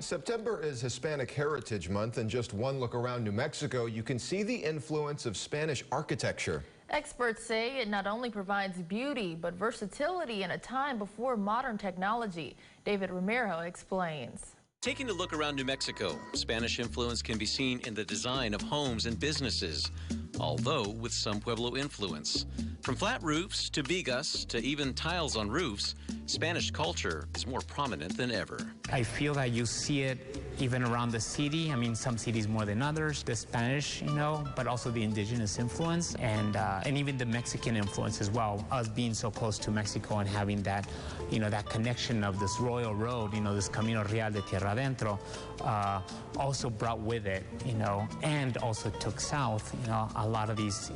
September is Hispanic Heritage Month, and just one look around New Mexico, you can see the influence of Spanish architecture. Experts say it not only provides beauty, but versatility in a time before modern technology. David Romero explains. Taking a look around New Mexico, Spanish influence can be seen in the design of homes and businesses, although with some Pueblo influence. From flat roofs to vigas to even tiles on roofs, Spanish culture is more prominent than ever. I feel that you see it even around the city. I mean, some cities more than others. The Spanish, but also the indigenous influence and even the Mexican influence as well. Us being so close to Mexico and having that, that connection of this royal road, this Camino Real de Tierra Adentro, also brought with it, and also took south, a lot of these,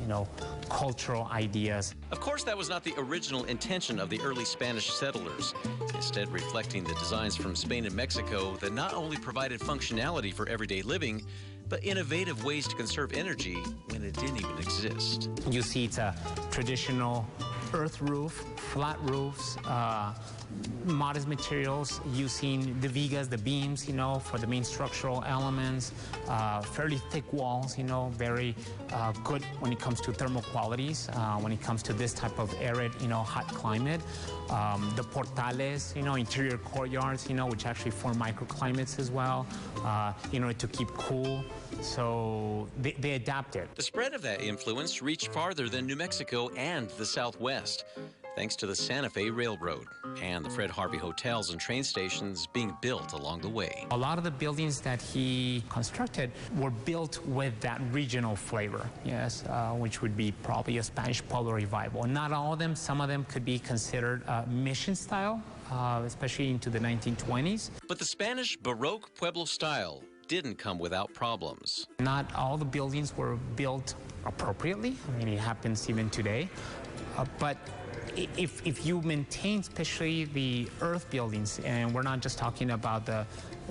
cultural ideas. Of course, that was not the original intention of the early Spanish settlers, instead reflecting the designs from Spain and Mexico that not only provided functionality for everyday living, but innovative ways to conserve energy when it didn't even exist. You see it's a traditional earth roof, flat roofs, modest materials, using the vigas, the beams, for the main structural elements, fairly thick walls, very good when it comes to thermal qualities, when it comes to this type of arid, hot climate. The portales, interior courtyards, which actually form microclimates as well, to keep cool. So they adapted. The spread of that influence reached farther than New Mexico and the Southwest, thanks to the Santa Fe Railroad and the Fred Harvey hotels and train stations being built along the way. A lot of the buildings that he constructed were built with that regional flavor, yes, which would be probably a Spanish Pueblo revival. Not all of them, some of them could be considered mission style, especially into the 1920s. But the Spanish Baroque Pueblo style didn't come without problems. Not all the buildings were built appropriately. I mean, it happens even today. But if you maintain, especially the earth buildings, and we're not just talking about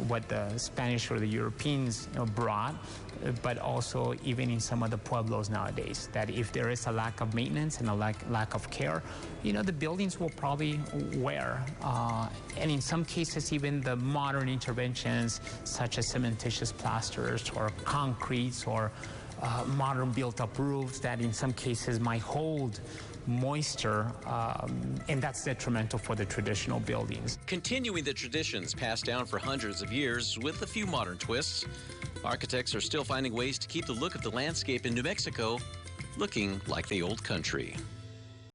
what the Spanish or the Europeans brought, but also even in some of the pueblos nowadays, that if there is a lack of maintenance and a lack of care, the buildings will probably wear. And in some cases, even the modern interventions, such as cementitious plasters or concretes or modern built-up roofs that in some cases might hold moisture, and that's detrimental for the traditional buildings. Continuing the traditions passed down for hundreds of years with a few modern twists, architects are still finding ways to keep the look of the landscape in New Mexico looking like the old country.